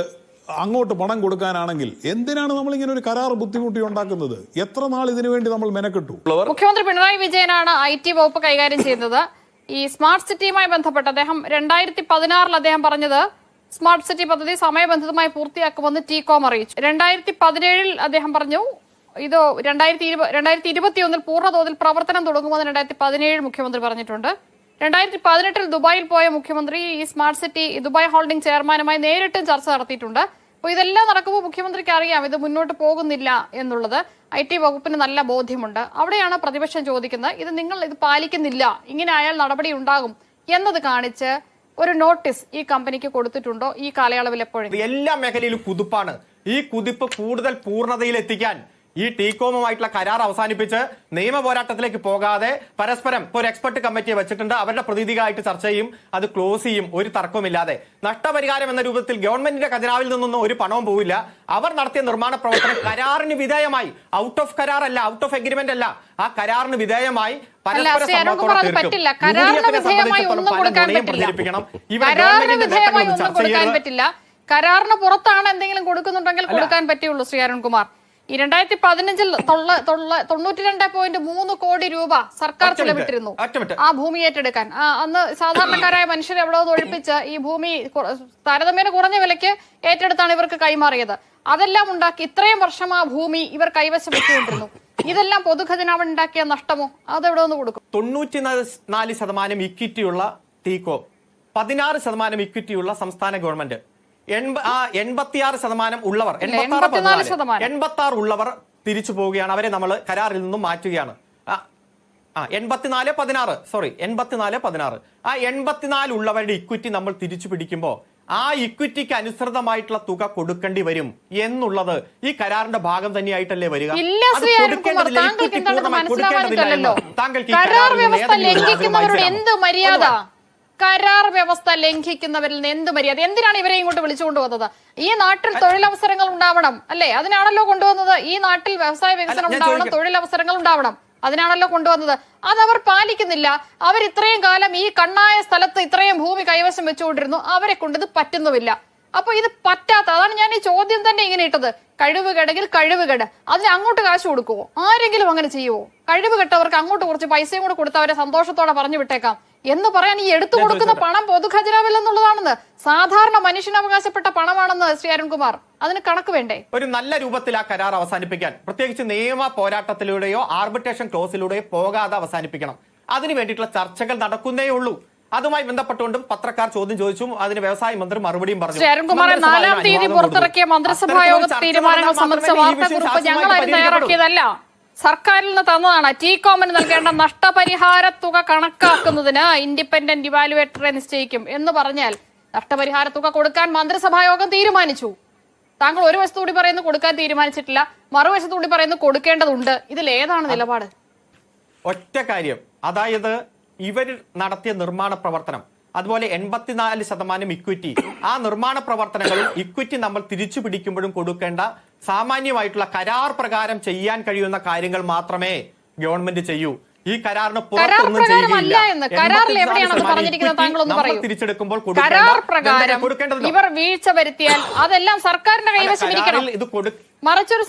അങ്ങോട്ട് പണം കൊടുക്കാനാണെങ്കിൽ എന്തിനാണ് നമ്മളിങ്ങനെ ഒരു കരാർ ബുദ്ധിമുട്ടി ഉണ്ടാക്കുന്നത്? എത്ര നാൾ ഇതിനു വേണ്ടി നമ്മൾ മെനക്കെട്ടു? മുഖ്യമന്ത്രി പിണറായി വിജയനാണ് IT വകുപ്പ് കൈകാര്യം ചെയ്യുന്നത്. ഈ സ്മാർട്ട് സിറ്റിയുമായി ബന്ധപ്പെട്ട് അദ്ദേഹം 2016 അദ്ദേഹം പറഞ്ഞത് സ്മാർട്ട് സിറ്റി പദ്ധതി സമയബന്ധിതമായി പൂർത്തിയാക്കുമെന്ന് TCOM അറിയിച്ചു. 2017 അദ്ദേഹം പറഞ്ഞു ഇത് 2021 പൂർണ്ണതോതിൽ പ്രവർത്തനം തുടങ്ങുമെന്ന് 2017 മുഖ്യമന്ത്രി പറഞ്ഞിട്ടുണ്ട്. 2018 ദുബായിൽ പോയ മുഖ്യമന്ത്രി ഈ സ്മാർട്ട് സിറ്റി ദുബായ് ഹോൾഡിംഗ് ചെയർമാനുമായി നേരിട്ടും ചർച്ച നടത്തിയിട്ടുണ്ട്. അപ്പോൾ ഇതെല്ലാം നടക്കുമ്പോൾ മുഖ്യമന്ത്രിക്ക് അറിയാം ഇത് മുന്നോട്ട് പോകുന്നില്ല എന്നുള്ളത്. IT വകുപ്പിന് നല്ല ബോധ്യമുണ്ട്. അവിടെയാണ് പ്രതിപക്ഷം ചോദിക്കുന്നത്, നിങ്ങൾ ഇത് പാലിക്കുന്നില്ല, ഇങ്ങനെ ആയാൽ നടപടി ഉണ്ടാകും എന്നത് കാണിച്ച് ഒരു നോട്ടീസ് ഈ കമ്പനിക്ക് കൊടുത്തിട്ടുണ്ടോ ഈ കാലയളവിൽ? എപ്പോഴും എല്ലാ മേഖലയിലും കുതിപ്പാണ്. ഈ കുതിപ്പ് കൂടുതൽ പൂർണ്ണതയിൽ എത്തിക്കാൻ ഈ TCOM-ഉമായിട്ടുള്ള കരാർ അവസാനിപ്പിച്ച് നിയമ പോരാട്ടത്തിലേക്ക് പോകാതെ പരസ്പരം ഒരു എക്സ്പെർട്ട് കമ്മിറ്റിയെ വെച്ചിട്ടുണ്ട്, അവരുടെ പ്രതിനിധികളായിട്ട് ചർച്ച ചെയ്യും, അത് ക്ലോസ് ചെയ്യും, ഒരു തർക്കവുമില്ലാതെ. നഷ്ടപരിഹാരം എന്ന രൂപത്തിൽ ഗവൺമെന്റിന്റെ ഖജനാവിൽ നിന്നൊന്നും ഒരു പണവും പോവില്ല. അവർ നടത്തിയ നിർമ്മാണ പ്രവർത്തനം കരാറിന് വിധേയമായി, ഔട്ട് ഓഫ് കരാറല്ല, ഔട്ട് ഓഫ് എഗ്രിമെന്റ് അല്ല, ആ കരാറിന് വിധേയമായി പരസ്പര സമ്മതത്തോടെ കരാറിന് പുറത്താണ് എന്തെങ്കിലും കൊടുക്കുന്നുണ്ടെങ്കിൽ കൊടുക്കാൻ പറ്റുള്ളൂ. ശ്രീ അരുൺകുമാർ, ഈ 2015 92.3 കോടി രൂപ സർക്കാർ ചെലവിട്ടിരുന്നു ആ ഭൂമി ഏറ്റെടുക്കാൻ. അന്ന് സാധാരണക്കാരായ മനുഷ്യരെ എവിടെ നിന്ന് ഒഴിപ്പിച്ച് ഈ ഭൂമി താരതമ്യേന കുറഞ്ഞ വിലയ്ക്ക് ഏറ്റെടുത്താണ് ഇവർക്ക് കൈമാറിയത്. അതെല്ലാം ഉണ്ടാക്കി ഇത്രയും വർഷം ആ ഭൂമി ഇവർ കൈവശം വെച്ചുകൊണ്ടിരുന്നു. ഇതെല്ലാം പൊതുഖജനാവ് ഉണ്ടാക്കിയ നഷ്ടമോ? അതെവിടെ നിന്ന് കൊടുക്കും? 94% ഇക്വിറ്റിയുള്ള TCOM, 16% ഇക്വിറ്റിയുള്ള സംസ്ഥാന ഗവൺമെന്റ്, 86% ഉള്ളവർ 86 ഉള്ളവർ തിരിച്ചു പോവുകയാണ്. അവരെ നമ്മൾ കരാറിൽ നിന്നും മാറ്റുകയാണ്. 84 ആ 84 ഉള്ളവരുടെ ഇക്വിറ്റി നമ്മൾ തിരിച്ചു പിടിക്കുമ്പോൾ ആ ഇക്വിറ്റിക്ക് അനുസൃതമായിട്ടുള്ള തുക കൊടുക്കേണ്ടി വരും എന്നുള്ളത് ഈ കരാറിന്റെ ഭാഗം തന്നെയായിട്ടല്ലേ വരിക? കരാർ വ്യവസ്ഥ ലംഘിക്കുന്നവരിൽ നിന്ന് എന്ത് മര്യാദ? എന്തിനാണ് ഇവരെ ഇങ്ങോട്ട് വിളിച്ചുകൊണ്ടുവന്നത്? ഈ നാട്ടിൽ തൊഴിലവസരങ്ങൾ ഉണ്ടാവണം അല്ലേ? അതിനാണല്ലോ കൊണ്ടുവന്നത്. ഈ നാട്ടിൽ വ്യവസായ വികസനം ഉണ്ടാവണം, തൊഴിലവസരങ്ങൾ ഉണ്ടാവണം. അതിനാണല്ലോ കൊണ്ടുവന്നത്. അതവർ പാലിക്കുന്നില്ല. അവർ ഇത്രയും കാലം ഈ കണ്ണായ സ്ഥലത്ത് ഇത്രയും ഭൂമി കൈവശം വെച്ചുകൊണ്ടിരുന്നു. അവരെ കൊണ്ടിത് പറ്റുന്നുമില്ല. അപ്പൊ ഇത് പറ്റാത്ത, അതാണ് ഞാൻ ഈ ചോദ്യം തന്നെ ഇങ്ങനെ ഇട്ടത്. കഴിവുകേടെങ്കിൽ കഴിവുകേട്, അതിന് അങ്ങോട്ട് കാശ് കൊടുക്കുവോ? ആരെങ്കിലും അങ്ങനെ ചെയ്യുവോ? കഴിവുകെട്ടവർക്ക് അങ്ങോട്ട് കുറച്ച് പൈസയും കൂടെ കൊടുത്ത് അവരെ സന്തോഷത്തോടെ പറഞ്ഞു വിട്ടേക്കാം എന്ന് പറയാൻ ഈ എടുത്തു കൊടുക്കുന്ന പണം പൊതുഖജനാവിൽ എന്നുള്ളതാണെന്ന്, സാധാരണ മനുഷ്യനവകാശപ്പെട്ട പണമാണെന്ന് ശ്രീ അരുൺകുമാർ, അതിന് കണക്ക് വേണ്ടേ? ഒരു നല്ല രൂപത്തിൽ ആ കരാർ അവസാനിപ്പിക്കാൻ, പ്രത്യേകിച്ച് നിയമ പോരാട്ടത്തിലൂടെയോ ആർബിട്രേഷൻ ക്ലോസിലൂടെയോ പോകാതെ അവസാനിപ്പിക്കണം. അതിനു വേണ്ടിയിട്ടുള്ള ചർച്ചകൾ നടക്കുന്നേ ഉള്ളൂ. അതുമായി ബന്ധപ്പെട്ടുകൊണ്ട് പത്രക്കാർ ചോദ്യം ചോദിച്ചു. അതിന് വ്യവസായ മന്ത്രി മറുപടിയും പറഞ്ഞു. ശ്രീ അരുൺകുമാർ, 4-ാം തീയതി പുറത്തിറക്കിയ മന്ത്രിസഭാ യോഗ തീരുമാനങ്ങൾ സംബന്ധിച്ച വാർത്താക്കുറിപ്പ് ഞങ്ങളാരും തയ്യാറാക്കിയതല്ല, സർക്കാരിൽ നിന്ന് തന്നതാണ്. ടീകോമിന് നൽകേണ്ട നഷ്ടപരിഹാര തുക കണക്കാക്കുന്നതിന് ഇൻഡിപെൻഡന്റ് ഇവാലുവേറ്ററെ നിശ്ചയിക്കും എന്ന് പറഞ്ഞാൽ നഷ്ടപരിഹാര തുക കൊടുക്കാൻ മന്ത്രിസഭാ യോഗം തീരുമാനിച്ചു. താങ്കൾ ഒരു വശത്തുകൂടി പറയുന്നു കൊടുക്കാൻ തീരുമാനിച്ചിട്ടില്ല, മറുവശത്തുകൂടി പറയുന്നു കൊടുക്കേണ്ടതുണ്ട്. ഇതിൽ ഏതാണ് നിലപാട്? ഒറ്റ കാര്യം, അതായത് ഇവർ നടത്തിയ നിർമ്മാണ പ്രവർത്തനം, അതുപോലെ 84% ഇക്വിറ്റി, ആ നിർമ്മാണ പ്രവർത്തനങ്ങളും ഇക്വിറ്റി നമ്മൾ തിരിച്ചു പിടിക്കുമ്പോഴും കൊടുക്കേണ്ട സാമാന്യമായിട്ടുള്ള കരാർ പ്രകാരം ചെയ്യാൻ കഴിയുന്ന കാര്യങ്ങൾ മാത്രമേ ഗവൺമെന്റ് ചെയ്യൂ. ഈ കരാറിന് പുറത്തൊന്നും തിരിച്ചെടുക്കുമ്പോൾ ഇവർ വീഴ്ച വരുത്തിയാൽ അതെല്ലാം സർക്കാരിന്റെ കൈവശം ഇരിക്കണം. മറിച്ചൊരു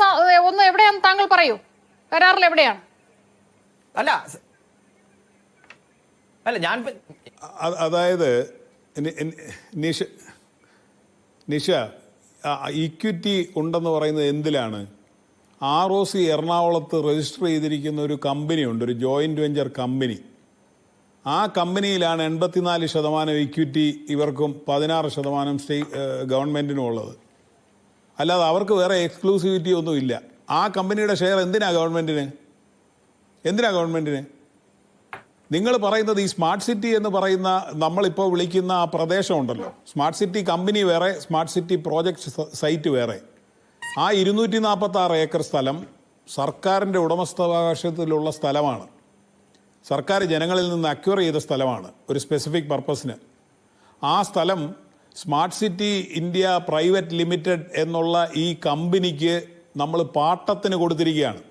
ഒന്ന് എവിടെയാണ് താങ്കൾ പറയൂ, കരാറിൽ എവിടെയാണ്? അല്ല ഞാൻ അതായത് നിഷ ഇക്വിറ്റി ഉണ്ടെന്ന് പറയുന്നത് എന്തിലാണ്? ROC എറണാകുളത്ത് രജിസ്റ്റർ ചെയ്തിരിക്കുന്ന ഒരു കമ്പനിയുണ്ട്, ഒരു ജോയിന്റ് വെഞ്ചർ കമ്പനി. ആ കമ്പനിയിലാണ് 84% ഇക്വിറ്റി ഇവർക്കും 16% ഗവൺമെന്റിനും ഉള്ളത്. അല്ലാതെ അവർക്ക് വേറെ എക്സ്ക്ലൂസിവിറ്റി ഒന്നും ഇല്ല. ആ കമ്പനിയുടെ ഷെയർ എന്തിനാ ഗവൺമെന്റിന്? നിങ്ങൾ പറയുന്നത് ഈ സ്മാർട്ട് സിറ്റി എന്ന് പറയുന്ന നമ്മളിപ്പോൾ വിളിക്കുന്ന ആ പ്രദേശം ഉണ്ടല്ലോ, സ്മാർട്ട് സിറ്റി കമ്പനി വേറെ, സ്മാർട്ട് സിറ്റി പ്രോജക്റ്റ് സൈറ്റ് വേറെ. ആ 246 ഏക്കർ സ്ഥലം സർക്കാരിൻ്റെ ഉടമസ്ഥാവകാശത്തിലുള്ള സ്ഥലമാണ്. സർക്കാർ ജനങ്ങളിൽ നിന്ന് അക്വയർ ചെയ്ത സ്ഥലമാണ് ഒരു സ്പെസിഫിക് പർപ്പസിന്. ആ സ്ഥലം smart city India private limited എന്നുള്ള ഈ കമ്പനിക്ക് നമ്മൾ പാട്ടത്തിന് കൊടുത്തിരിക്കുകയാണ്.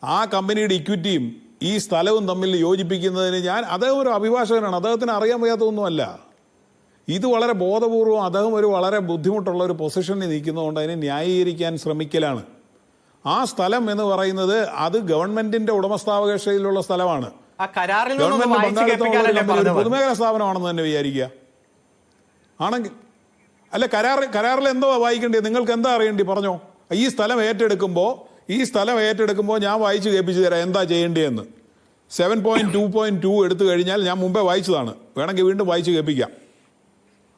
ആ കമ്പനിയുടെ ഇക്വിറ്റിയും ഈ സ്ഥലവും തമ്മിൽ യോജിപ്പിക്കുന്നതിന് അദ്ദേഹം ഒരു അഭിഭാഷകനാണ്, അദ്ദേഹത്തിന് അറിയാൻ വയ്യാത്തതൊന്നുമല്ല. ഇത് വളരെ ബോധപൂർവം അദ്ദേഹം ഒരു വളരെ ബുദ്ധിമുട്ടുള്ള ഒരു പൊസിഷനിൽ നിൽക്കുന്നതുകൊണ്ട് അതിനെ ന്യായീകരിക്കാൻ ശ്രമിക്കലാണ്. ആ സ്ഥലം എന്ന് പറയുന്നത് അത് ഗവൺമെന്റിന്റെ ഉടമസ്ഥാവകാശയിലുള്ള സ്ഥലമാണ്. പൊതുമേഖലാ സ്ഥാപനമാണെന്ന് തന്നെ വിചാരിക്കുക ആണെങ്കിൽ. അല്ല, കരാറിൽ എന്തോ വായിക്കേണ്ടത്? നിങ്ങൾക്ക് എന്താ അറിയേണ്ടി പറഞ്ഞോ? ഈ സ്ഥലം ഏറ്റെടുക്കുമ്പോൾ ഞാൻ വായിച്ച് കേൾപ്പിച്ചു തരാം എന്താ ചെയ്യേണ്ടതെന്ന്. 7.2.2 എടുത്തു കഴിഞ്ഞാൽ ഞാൻ മുമ്പേ വായിച്ചതാണ്, വേണമെങ്കിൽ വീണ്ടും വായിച്ച് കേൾപ്പിക്കാം.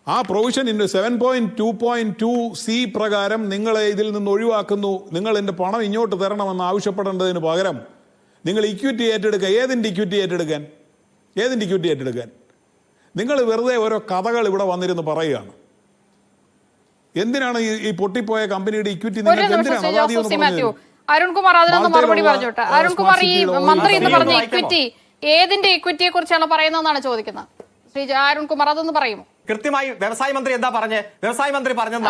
ആ പ്രൊവിഷൻ 7.2.2C പ്രകാരം നിങ്ങളെ ഇതിൽ നിന്ന് ഒഴിവാക്കുന്നു. നിങ്ങൾ എൻ്റെ പണം ഇങ്ങോട്ട് തരണമെന്ന് ആവശ്യപ്പെടേണ്ടതിന് പകരം നിങ്ങൾ ഇക്വിറ്റി ഏറ്റെടുക്കുക. ഏതിൻ്റെ ഇക്വിറ്റി ഏറ്റെടുക്കാൻ? നിങ്ങൾ വെറുതെ ഓരോ കഥകൾ ഇവിടെ വന്നിരുന്ന് പറയുകയാണ്. എന്തിനാണ് ഈ പൊട്ടിപ്പോയ കമ്പനിയുടെ ഇക്വിറ്റി അരുൺകുമാർ അതിനൊന്ന് മറുപടി പറഞ്ഞോട്ടെ. അരുൺകുമാർ, ഈ മന്ത്രി എന്ന് പറഞ്ഞ ഇക്വിറ്റി ഏതിന്റെ ഇക്വിറ്റിയെ കുറിച്ചാണ് പറയുന്നതെന്നാണ് ചോദിക്കുന്നത്. ശ്രീ അരുൺകുമാർ അതൊന്ന് പറയുമോ? കൃത്യമായി വ്യവസായ മന്ത്രി എന്താ പറഞ്ഞത്? വ്യവസായ മന്ത്രി പറഞ്ഞത്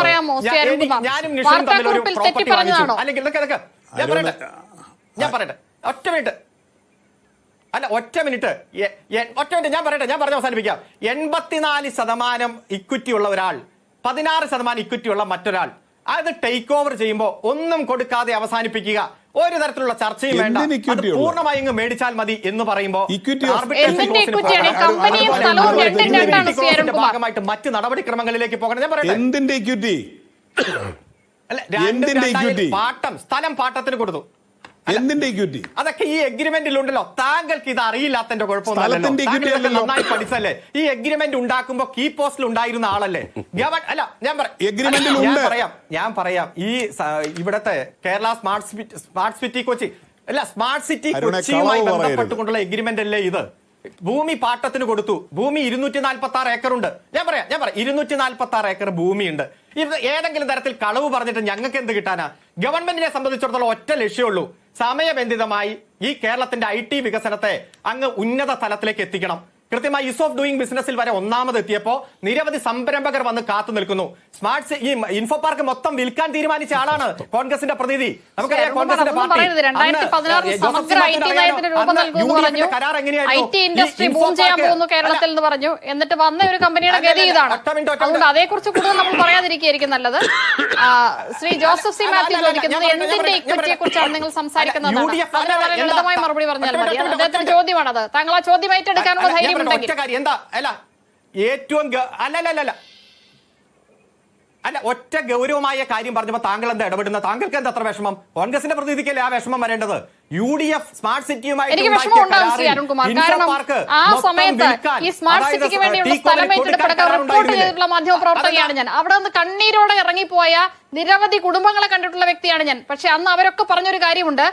പറയാമോ? ഞാൻ പറയട്ടെ ഒറ്റ മിനിറ്റ് ഞാൻ പറഞ്ഞ അവസാനിപ്പിക്കാം. 84% ഇക്വിറ്റി ഉള്ള ഒരാൾ, 16% ഇക്വിറ്റി ഉള്ള മറ്റൊരാൾ, അത് ടേക്ക് ഓവർ ചെയ്യുമ്പോൾ ഒന്നും കൊടുക്കാതെ അവസാനിപ്പിക്കുക, ഒരു തരത്തിലുള്ള ചർച്ചയും വേണ്ട, അത് പൂർണ്ണമായി മേടിച്ചാൽ മതി എന്ന് പറയുമ്പോൾ ഭാഗമായിട്ട് മറ്റ് നടപടിക്രമങ്ങളിലേക്ക് പോകണം. ഞാൻ പറയട്ടെ, സ്ഥലം പാട്ടത്തിന് കൊടുത്തു, അതൊക്കെ ഈ എഗ്രിമെന്റിലുണ്ടല്ലോ. താങ്കൾക്ക് ഇത് അറിയില്ലാത്തതിന്റെ കുഴപ്പമൊന്നുമല്ലോ, നന്നായി പഠിച്ചല്ലേ. ഈ എഗ്രിമെന്റ് ഉണ്ടാക്കുമ്പോ കീ പോസ്റ്റിൽ ഉണ്ടായിരുന്ന ആളല്ലേ. അല്ല ഞാൻ പറയാം ഈ ഇവിടത്തെ കേരള സ്മാർട്ട് സിറ്റി കൊച്ചി കൊച്ചിയുമായി ബന്ധപ്പെട്ടുകൊണ്ടുള്ള എഗ്രിമെന്റ് അല്ലേ ഇത്? ഭൂമി പാട്ടത്തിന് കൊടുത്തു. ഭൂമി 246 ഏക്കറുണ്ട്. ഞാൻ പറയാം 246 ഏക്കർ ഭൂമിയുണ്ട്. ഇത് ഏതെങ്കിലും തരത്തിൽ കളവ് പറഞ്ഞിട്ട് ഞങ്ങൾക്ക് എന്ത് കിട്ടാനാ? ഗവൺമെന്റിനെ സംബന്ധിച്ചിടത്തോളം ഒറ്റ ലക്ഷ്യമുള്ളൂ, സമയബന്ധിതമായി ഈ കേരളത്തിന്റെ IT വികസനത്തെ അങ്ങ് ഉന്നത തലത്തിലേക്ക് എത്തിക്കണം. കൃത്യമായി ഈസ് ഓഫ് ഡൂയിങ് ബിസിനസ്സിൽ വരെ ഒന്നാമത് എത്തിയപ്പോ നിരവധി സംരംഭകർ വന്ന് കാത്തു നിൽക്കുന്നു. സ്മാർട്ട് ഈ ഇൻഫോ പാർക്ക് മൊത്തം വിൽക്കാൻ തീരുമാനിച്ച ആളാണ് കോൺഗ്രസിന്റെ പ്രതിനിധി. നമുക്കറിയാം കോൺഗ്രസിന്റെ പാർട്ടി കരാർ എങ്ങനെയായിരുന്നു കേരളത്തിൽ എന്ന് പറഞ്ഞു. എന്നിട്ട് വന്ന ഒരു കമ്പനിയുടെ ഗതി ഇതാണ്. അതുകൊണ്ട് അതേക്കുറിച്ച് കൂടുതൽ നമ്മൾ പറയാതിരിക്കുകയായിരിക്കും നല്ലത്. ശ്രീ ജോസഫ് സി മാത്യു ചോദിക്കുന്നത് എന്തിന്റെ ഇക്വിറ്റിയെ കുറിച്ചാണ് നിങ്ങൾ സംസാരിക്കുന്നത്? വളരെ ലളിതമായി മറുപടി പറഞ്ഞാൽ മതി. അദ്ദേഹത്തിന്റെ ചോദ്യമാണത്. താങ്കൾ ആ ചോദ്യം ഏറ്റെടുക്കാനുള്ള ധൈര്യം എന്താ അല്ല ഏറ്റവും അല്ല ഒറ്റ ഗൗരവമായ കാര്യം പറഞ്ഞപ്പോ താങ്കൾ എന്താ ഇടപെടുന്ന? താങ്കൾക്ക് എന്താ അത്ര വിഷമം? കോൺഗ്രസിന്റെ പ്രതിനിധിക്കല്ലേ ആ വിഷമം വരേണ്ടത്? UDF സ്മാർട്ട് സിറ്റിയുമായി എനിക്ക് വിഷമം ഉണ്ടാകും ശ്രീ അരുൺകുമാർ. കാരണം ആ സമയത്ത് ഈ സ്മാർട്ട് സിറ്റിക്ക് വേണ്ടിയുള്ള സ്ഥലം ഏറ്റെടുപ്പടക്കം റിപ്പോർട്ട് ചെയ്തിട്ടുള്ള മാധ്യമ പ്രവർത്തകയാണ് ഞാൻ. അവിടെ നിന്ന് കണ്ണീരോടെ ഇറങ്ങിപ്പോയ നിരവധി കുടുംബങ്ങളെ കണ്ടിട്ടുള്ള വ്യക്തിയാണ് ഞാൻ. പക്ഷെ അന്ന് അവരൊക്കെ പറഞ്ഞൊരു കാര്യമുണ്ട്,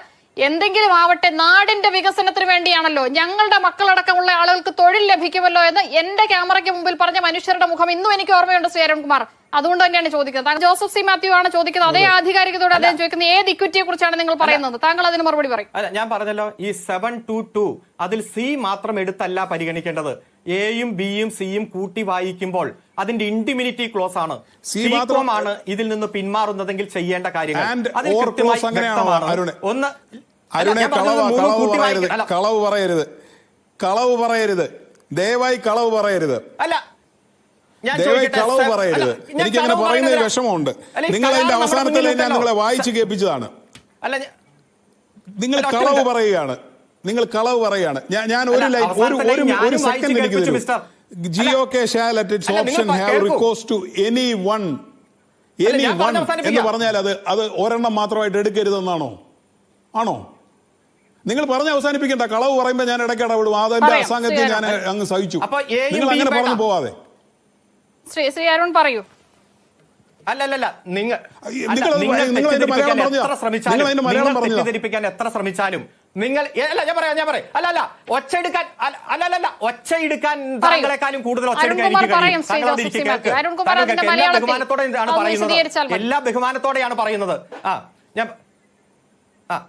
എന്തെങ്കിലും ആവട്ടെ നാടിന്റെ വികസനത്തിന് വേണ്ടിയാണല്ലോ, ഞങ്ങളുടെ മക്കളടക്കമുള്ള ആളുകൾക്ക് തൊഴിൽ ലഭിക്കുമല്ലോ എന്ന് എന്റെ ക്യാമറയ്ക്ക് മുമ്പിൽ പറഞ്ഞ മനുഷ്യരുടെ മുഖം ഇന്നും എനിക്ക് ഓർമ്മയുണ്ട് ശ്രീ അരുൺകുമാർ. അതുകൊണ്ട് തന്നെയാണ് ചോദിക്കുന്നത്. താങ്കൾ ജോസഫ് സി മാത്യു ആണ് ചോദിക്കുന്നത്. അതേ ആധികാരികതയോടെ അദ്ദേഹം ചോദിക്കുന്നത് ഏത് ഇക്വിറ്റിയെ കുറിച്ചാണ് നിങ്ങൾ പറയുന്നത്? താങ്കൾ അതിന് മറുപടി പറയും. അല്ല, ഞാൻ പറഞ്ഞല്ലോ ഈ 722 അതിൽ സി മാത്രം എടുത്തല്ല പരിഗണിക്കേണ്ടത്. എയും ബിയും സിയും കൂട്ടി വായിക്കുമ്പോൾ അതിന്റെ ഇൻഡിമിനിറ്റി ക്ലോസ് ആണ്. ആണ് ഇതിൽ നിന്ന് പിന്മാറുന്നതെങ്കിൽ ചെയ്യേണ്ട കാര്യങ്ങൾ ഒന്ന്. കളവ് പറയരുത്, ദയവായി കളവ് പറയരുത്. അല്ല, കളവ് പറയരുത്. എനിക്ക് അങ്ങനെ പറയുന്നതിൽ വിഷമമുണ്ട്. നിങ്ങൾ അതിന്റെ അവസാനത്തിൽ ഞാൻ നിങ്ങളെ വായിച്ചു കേൾപ്പിച്ചതാണ്. അല്ല, നിങ്ങൾ കളവ് പറയുകയാണ്. ഞാൻ ഒരു സെക്കൻഡ് എനിക്ക് തരൂ. GOK shall at its option have recourse to anyone എന്ന് പറഞ്ഞാൽ അത് ഒരെണ്ണം മാത്രമായിട്ട് എടുക്കരുതെന്നാണോ? ആണോ? നിങ്ങൾ പറഞ്ഞ് അവസാനിപ്പിക്കണ്ട. കളവ് പറയുമ്പോൾ ഞാൻ ഇടയ്ക്ക് ഇടപെടും. അതിന്റെ അസാംഗത്യം ഞാൻ അങ്ങ് സഹിച്ചു. നിങ്ങൾ അങ്ങനെ പറഞ്ഞു പോവാതെ. ശ്രീ അരുൺ പറയൂ. അല്ലല്ല, നിങ്ങൾ തെറ്റിദ്ധരിപ്പിക്കാൻ എത്ര ശ്രമിച്ചാലും നിങ്ങൾ ഒച്ചയെടുക്കാൻ താങ്കളെക്കാളും കൂടുതൽ എല്ലാ ബഹുമാനത്തോടെയാണ് പറയുന്നത്. ഞാൻ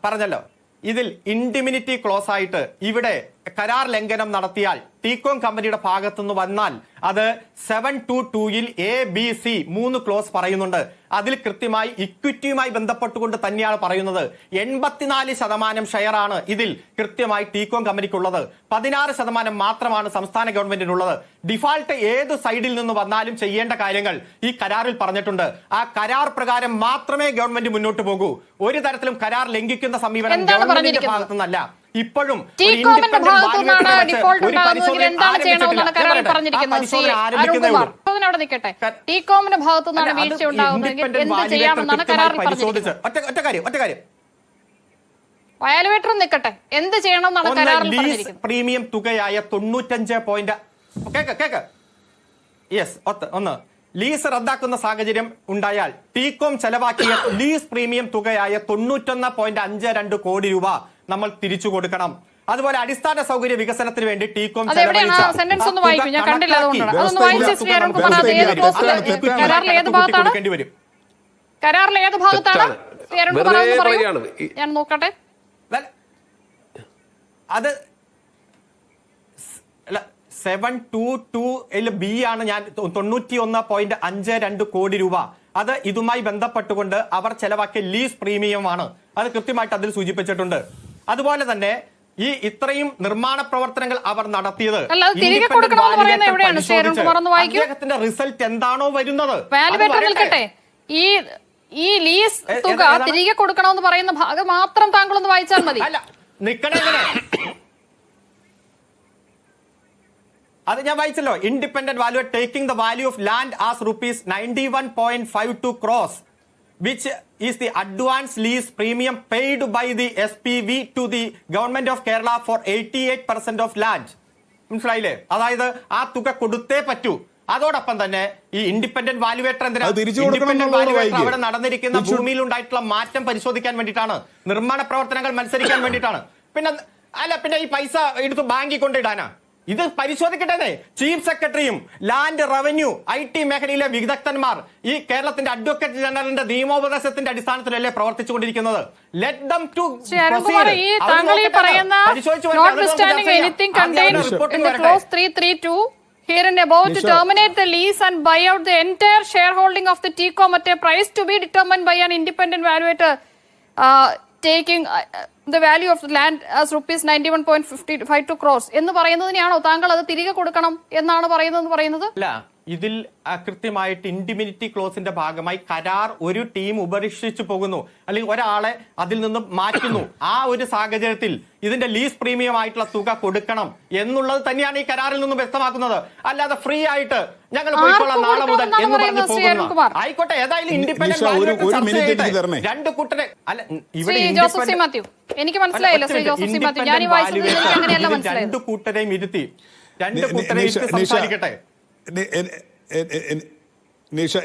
പറഞ്ഞല്ലോ, ഇതിൽ ഇൻഡിമിനിറ്റി ക്ലോസ് ആയിട്ട് ഇവിടെ കരാർ ലംഘനം നടത്തിയാൽ ടീകോം കമ്പനിയുടെ ഭാഗത്തുനിന്ന് വന്നാൽ അത് 722-ൽ ABC 3 ക്ലോസ് പറയുന്നുണ്ട്. അതിൽ കൃത്യമായി ഇക്വിറ്റിയുമായി ബന്ധപ്പെട്ടുകൊണ്ട് തന്നെയാണ് പറയുന്നത്. 84% ഷെയർ ആണ് ഇതിൽ കൃത്യമായി ടീകോം കമ്പനിക്കുള്ളത്. 16% മാത്രമാണ് സംസ്ഥാന ഗവൺമെന്റിനുള്ളത്. ഡിഫാൾട്ട് ഏത് സൈഡിൽ നിന്ന് വന്നാലും ചെയ്യേണ്ട കാര്യങ്ങൾ ഈ കരാറിൽ പറഞ്ഞിട്ടുണ്ട്. ആ കരാർ പ്രകാരം മാത്രമേ ഗവൺമെന്റ് മുന്നോട്ട് പോകൂ. ഒരു തരത്തിലും കരാർ ലംഘിക്കുന്ന സമീപനം ഗവൺമെന്റിന്റെ ഭാഗത്തുനിന്നല്ല. ഇപ്പോഴും ടീകോമിന്റെ ഭാഗത്തു നിന്നാണ് വീഴ്ച ഉണ്ടാകുന്നതെങ്കിൽ എന്ത് ചെയ്യാമെന്നാണ് കരാറിൽ പറഞ്ഞിരിക്കുന്നത്. വയലുവേറ്ററും നിൽക്കട്ടെ, എന്ത് ചെയ്യണമെന്നാണ് കരാറിൽ പറഞ്ഞിരിക്കുന്നത്. പ്രീമിയം തുകയായ 95 ലീസ് റദ്ദാക്കുന്ന സാഹചര്യം ഉണ്ടായാൽ ടീകോം ചെലവാക്കിയ ലീസ് പ്രീമിയം തുകയായ 91.52 കോടി രൂപ നമ്മൾ തിരിച്ചു കൊടുക്കണം. അതുപോലെ അടിസ്ഥാന സൗകര്യ വികസനത്തിന് വേണ്ടി ടീകോം കരാറിൽ ഏത് ഭാഗത്താണ് ഞാൻ നോക്കട്ടെ. അത് 722 ബി ആണ്. ഞാൻ 91.52 കോടി രൂപ അത് ഇതുമായി ബന്ധപ്പെട്ടുകൊണ്ട് അവർ ചെലവാക്കിയ ലീസ് പ്രീമിയമാണ്. അത് കൃത്യമായിട്ട് അതിൽ സൂചിപ്പിച്ചിട്ടുണ്ട്. അതുപോലെ തന്നെ ഈ ഇത്രയും നിർമ്മാണ പ്രവർത്തനങ്ങൾ അവർ നടത്തിയത് അദ്ദേഹത്തിന്റെ റിസൾട്ട് എന്താണോ വരുന്നത്. ഈ ലീസ് തുക തിരികെ കൊടുക്കണമെന്ന് പറയുന്ന ഭാഗം മാത്രം താങ്കളൊന്ന് വായിച്ചാൽ മതി. അല്ല, നിക്കണേ, അത് ഞാൻ വായിച്ചല്ലോ. Independent value taking the value of land as ₹91.52 crores which is the advance lease premium paid by the SPV to the government of Kerala for 88% of land. മനസ്സിലായില്ലേ? അതായത് ആ തുക കൊടുത്തേ പറ്റൂ. അതോടൊപ്പം തന്നെ ഈ ഇൻഡിപെൻഡന്റ് വാല്യുവേറ്റർ അവിടെ നടന്നിരിക്കുന്ന ഭൂമിയിൽ ഉണ്ടായിട്ടുള്ള മാറ്റം പരിശോധിക്കാൻ വേണ്ടിയിട്ടാണ്, നിർമ്മാണ പ്രവർത്തനങ്ങൾ മത്സരിക്കാൻ വേണ്ടിയിട്ടാണ്. പിന്നെ ഈ പൈസ എടുത്ത് ബാങ്കിൽ കൊണ്ടിടാനാ? ഇത് പരിശോധിക്കട്ടെ. ചീഫ് സെക്രട്ടറിയും ലാൻഡ് റവന്യൂ IT മേഖലയിലെ വിദഗ്ധന്മാർ ഈ കേരളത്തിന്റെ അഡ്വക്കേറ്റ് ജനറലിന്റെ നിയമോപദേശത്തിന്റെ അടിസ്ഥാനത്തിലല്ലേ പ്രവർത്തിച്ചുകൊണ്ടിരിക്കുന്നത്. Let them to herein about to terminate the lease and buy out the entire shareholding of the TCOM at a price to be determined by an independent valuator, taking the value of the land as rupees 91.52 crores എന്ന് പറയുന്നതിനെയാണോ താങ്കൾ അത് തിരികെ കൊടുക്കണം എന്നാണ് പറയുന്നത്? അല്ല, ഇതിൽ കൃത്യമായിട്ട് ഇൻഡിമിനിറ്റി ക്ലോസിന്റെ ഭാഗമായി കരാർ ഒരു ടീം ഉപേക്ഷിച്ചു പോകുന്നു അല്ലെങ്കിൽ ഒരാളെ അതിൽ നിന്നും മാറ്റുന്നു. ആ ഒരു സാഹചര്യത്തിൽ ഇതിന്റെ ലീസ് പ്രീമിയം ആയിട്ടുള്ള തുക കൊടുക്കണം എന്നുള്ളത് തന്നെയാണ് ഈ കരാറിൽ നിന്നും വ്യക്തമാക്കുന്നത്. അല്ലാതെ ഫ്രീ ആയിട്ട് ഞങ്ങൾ പോയിക്കോളാം നാളെ മുതൽ എന്ന് പറഞ്ഞു പോകുന്നു. ആയിക്കോട്ടെ, ഏതായാലും ഇൻഡിപെൻഡന്റ് രണ്ട് കൂട്ടരെ അല്ല ഇവിടെ എനിക്ക് മനസ്സിലായില്ല ശ്രീ ജോസഫ് സി മാത്യു. ഞാൻ ഈ വായിച്ചത് അങ്ങനെയല്ല മനസ്സിലായത്. രണ്ട് കൂട്ടരെയും ഇരുത്തി സംസാരിക്കട്ടെ.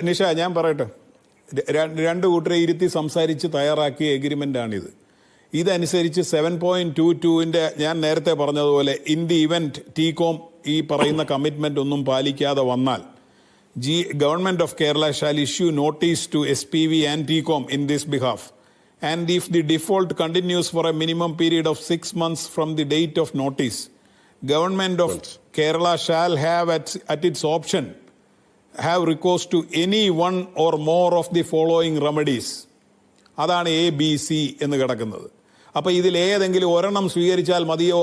നിഷ ഞാൻ പറയട്ടെ, രണ്ട് കൂട്ടരെ ഇരുത്തി സംസാരിച്ച് തയ്യാറാക്കിയ എഗ്രിമെന്റാണിത്. ഇതനുസരിച്ച് 7.22 ഞാൻ നേരത്തെ പറഞ്ഞതുപോലെ ഇൻ ദി ഇവന്റ് TCOM ഈ പറയുന്ന കമ്മിറ്റ്മെന്റ് ഒന്നും പാലിക്കാതെ വന്നാൽ government of Kerala shall issue notice to SPV and TCOM in this behalf. And if the default continues for a minimum period of 6 months from the date of notice, Government of Kerala shall have at its option have recourse to any one or more of the following remedies. അതാണ് ABC എന്ന് കിടക്കുന്നത്. അപ്പോൾ ഇതിൽ ഏതെങ്കിലും ഒരെണ്ണം സ്വീകരിച്ചാൽ മതിയോ,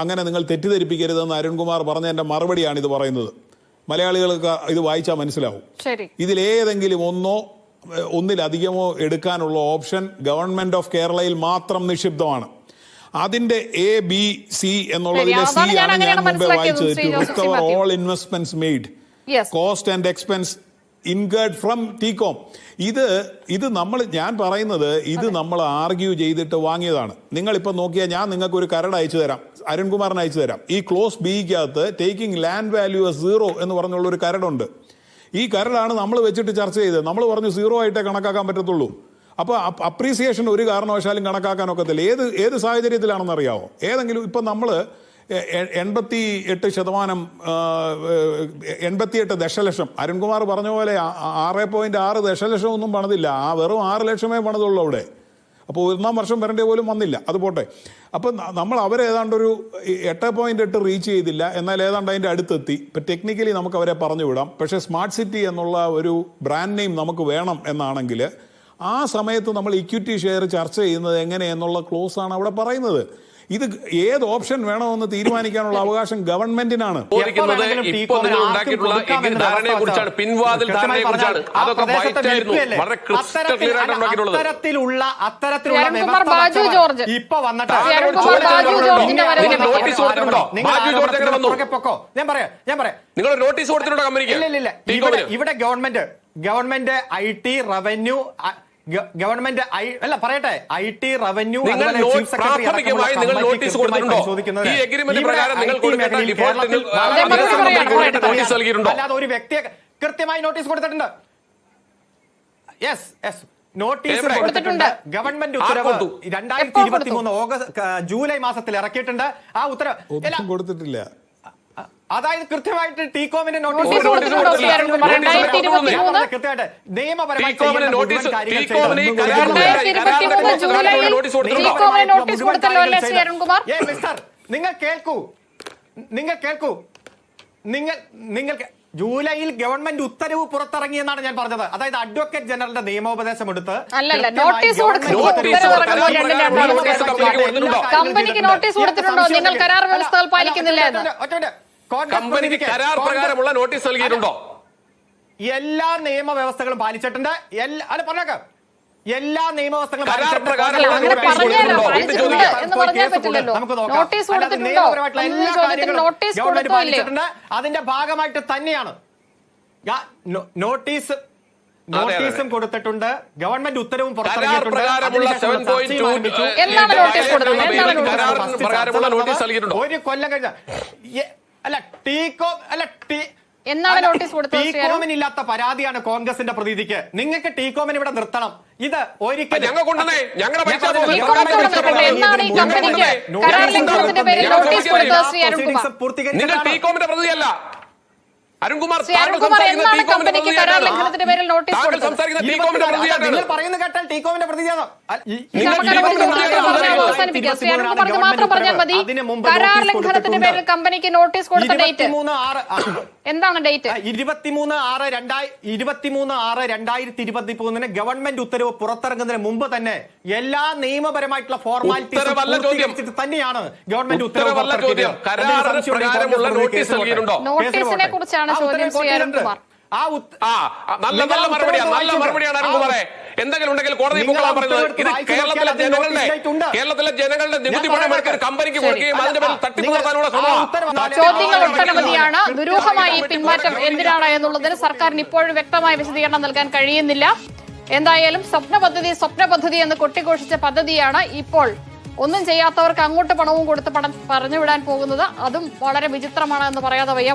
അങ്ങനെ നിങ്ങൾ തെറ്റിദ്ധരിപ്പിക്കരുതെന്ന് അരുൺകുമാർ പറഞ്ഞതിന്റെ മറുപടിയാണ് ഇത് പറയുന്നത്. മലയാളികൾക്ക് ഇത് വായിച്ചാൽ മനസ്സിലാവും. ഇതിലേതെങ്കിലും ഒന്നിലധികമോ എടുക്കാനുള്ള ഓപ്ഷൻ ഗവൺമെന്റ് ഓഫ് കേരളയിൽ മാത്രം നിക്ഷിപ്തമാണ്. അതിന്റെ ABC എന്നുള്ളതിലെ C ആണ് ഞാൻ മുമ്പേ വായിച്ചത്. To recover all investments made, cost and expense incurred from TCOM. ഇത് ഞാൻ പറയുന്നത് ഇത് നമ്മൾ ആർഗ്യൂ ചെയ്തിട്ട് വാങ്ങിയതാണ്. നിങ്ങളിപ്പോൾ നോക്കിയാൽ ഞാൻ നിങ്ങൾക്ക് ഒരു കരട് അയച്ചു തരാം, അരുൺകുമാറിന് അയച്ചു തരാം. ഈ ക്ലോസ് B'ക്കകത്ത് ടേക്കിംഗ് ലാൻഡ് വാല്യൂ 0 എന്ന് പറഞ്ഞുള്ള ഒരു കരടുണ്ട്. ഈ കരടാണ് നമ്മൾ വെച്ചിട്ട് ചർച്ച ചെയ്തത്. നമ്മൾ പറഞ്ഞു 0 ആയിട്ടേ കണക്കാക്കാൻ പറ്റത്തുള്ളൂ. അപ്പോൾ അപ്രീസിയേഷൻ ഒരു കാരണവശാലും കണക്കാക്കാനൊക്കത്തില്ല. ഏത് സാഹചര്യത്തിലാണെന്ന് അറിയാമോ? ഏതെങ്കിലും ഇപ്പം നമ്മൾ 88%, 88 ദശലക്ഷം, അരുൺകുമാർ പറഞ്ഞ പോലെ 6.6 ദശലക്ഷം ഒന്നും പണിതില്ല. വെറും 6 ലക്ഷമേ പണിതുള്ളൂ അവിടെ. അപ്പോൾ 1-ാം വർഷം വരേണ്ട പോലും വന്നില്ല. അത് പോട്ടെ. അപ്പം നമ്മൾ അവരേതാണ്ടൊരു 8.8 റീച്ച് ചെയ്തില്ല, എന്നാൽ ഏതാണ്ട് അതിൻ്റെ അടുത്തെത്തി. ഇപ്പം ടെക്നിക്കലി നമുക്ക് അവരെ പറഞ്ഞു വിടാം. പക്ഷേ സ്മാർട്ട് സിറ്റി എന്നുള്ള ഒരു ബ്രാൻഡ് നെയിം നമുക്ക് വേണം എന്നാണെങ്കിൽ ആ സമയത്ത് നമ്മൾ ഇക്വിറ്റി ഷെയർ ചർച്ച ചെയ്യുന്നത് എങ്ങനെയെന്നുള്ള ക്ലോസ് ആണ് അവിടെ പറയുന്നത്. ഇത് ഏത് ഓപ്ഷൻ വേണമെന്ന് തീരുമാനിക്കാനുള്ള അവകാശം ഗവൺമെന്റിനാണ്. നിങ്ങൾ നോട്ടീസ് കൊടുത്തിട്ടുണ്ടോ കമ്പനിക്ക്? ഇവിടെ ഗവൺമെന്റ് IT റവന്യൂ ഗവൺമെന്റ് അല്ല പറയട്ടെ IT റവന്യൂ പ്രാഥമികമായി നിങ്ങൾ നോട്ടീസ് കൊടുത്തിട്ടുണ്ടോ? ഈ എഗ്രിമെന്റ് പ്രകാരം നിങ്ങൾ കൊടുക്കേണ്ട ഡിഫോൾട്ട് നോട്ടീസ് നൽകിയിട്ടുണ്ടോ? അല്ലാതെ ഒരു വ്യക്തിയെ കൃത്യമായി നോട്ടീസ് കൊടുത്തിട്ടുണ്ട്. യെസ് നോട്ടീസ് കൊടുത്തിട്ടുണ്ട്. ഗവൺമെന്റ് ഉത്തരവ് 2023 ജൂലൈ മാസത്തിൽ ഇറക്കിയിട്ടുണ്ട്. ആ ഉത്തരവ് കൊടുത്തിട്ടില്ല. അതായത് കൃത്യമായിട്ട് TCOMന്റെ നോട്ടീസ് കൃത്യമായിട്ട് നിയമപരമായി നിങ്ങൾ കേൾക്കൂ നിങ്ങൾ ജൂലൈയിൽ ഗവൺമെന്റ് ഉത്തരവ് പുറത്തിറങ്ങിയെന്നാണ് ഞാൻ പറഞ്ഞത്. അതായത് അഡ്വക്കേറ്റ് ജനറലിന്റെ നിയമോപദേശം എടുത്ത് കമ്പനിക്ക് നോട്ടീസ് കൊടുത്തിട്ടുണ്ടോ? നിങ്ങൾ കരാർ വ്യവസ്ഥകൾ പാലിക്കുന്നില്ല. കമ്പനിക്ക് കരാർ പ്രകാരമുള്ള നോട്ടീസ് നൽകിയിട്ടുണ്ടോ? എല്ലാ നിയമവ്യവസ്ഥകളും പാലിച്ചിട്ടുണ്ട്. എല്ലാ നിയമവ്യവസ്ഥകളും പാലിച്ചിട്ടുണ്ട്. അതിന്റെ ഭാഗമായിട്ട് തന്നെയാണ് നോട്ടീസും കൊടുത്തിട്ടുണ്ട്. ഗവൺമെന്റ് ഉത്തരവും പുറത്തിറങ്ങിയിട്ടുണ്ട്. ഒരു കൊല്ലം കഴിഞ്ഞ അല്ല TCOM എന്നാണ് നോട്ടീസ് കൊടുത്തത്? ടീകോമിനില്ലാത്ത പരാതിയാണ് കോൺഗ്രസിന്റെ പ്രതീതിക്ക്. നിങ്ങൾക്ക് ടീകോമിന് ഇവിടെ നിർത്തണം. ഇത് ഒരിക്കലും എന്നാണ് ഈ കമ്പനിക്ക് കരാർ ലംഘനത്തിന്റെ പേരിൽ നോട്ടീസ് കൊടുത്തത്? ശ്രീ അരുൺകുമാർ, നിങ്ങൾ ടീകോമിന്റെ പ്രതിയല്ല. അരുൺകുമാർ, എന്നാണ് കമ്പനിക്ക് കരാർ ലംഘനത്തിന്റെ പേരിൽ നോട്ടീസ് കൊടുത്തത്? നിങ്ങൾ പറയുന്നത് കേട്ടാൽ ടീകോമിന്റെ പ്രതിയാണ്. അവസാനിപ്പിക്കാം. ശ്രീ അരുൺകുമാർക്ക് മാത്രം പറഞ്ഞാൽ മതി. കരാർ ലംഘനത്തിന്റെ പേരിൽ കമ്പനിക്ക് നോട്ടീസ് കൊടുത്ത ഡേറ്റ് എന്താണ്? ഡേറ്റ് 23/6/2023 ഗവൺമെന്റ് ഉത്തരവ് പുറത്തിറങ്ങുന്നതിന് മുമ്പ് തന്നെ എല്ലാ നിയമപരമായിട്ടുള്ള ഫോർമാലിറ്റീസ് തന്നെയാണ് ഗവൺമെന്റ് ഉത്തരവ്. നോട്ടീസിനെ കുറിച്ചാണ് ചോദ്യം. ശ്രീ അരുൺകുമാർ, നല്ല മറുപടിയാണ് അരുൺകുമാറെ. എന്തെങ്കിലും ഉണ്ടെങ്കിൽ കോടതി പോകാൻ പറയുന്നത്. ഇത് കേരളത്തിലെ ജനങ്ങളുടെ നികുതി പണം എടുക്കുന്ന കമ്പനിക്ക് കൊടുക്കുകയും അതിന്റെ പേരിൽ തട്ടിപ്പ് നടത്താനുള്ള ശ്രമമാണ്. ചോദ്യങ്ങൾ ഒട്ടനവധിയാണ്. ദുരൂഹമായി പിന്മാറ്റം എന്തിനാണ് എന്നുള്ളതിന് സർക്കാരിന് ഇപ്പോഴും വ്യക്തമായ വിശദീകരണം നൽകാൻ കഴിയുന്നില്ല. എന്തായാലും സ്വപ്ന പദ്ധതി എന്ന് കൊട്ടിഘോഷിച്ച പദ്ധതിയാണ് ഇപ്പോൾ ഒന്നും ചെയ്യാത്തവർക്ക് അങ്ങോട്ട് പണവും കൊടുത്ത് പറഞ്ഞുവിടാൻ പോകുന്നത്. അതും വളരെ വിചിത്രമാണ് എന്ന് പറയാതെ വയ്യ.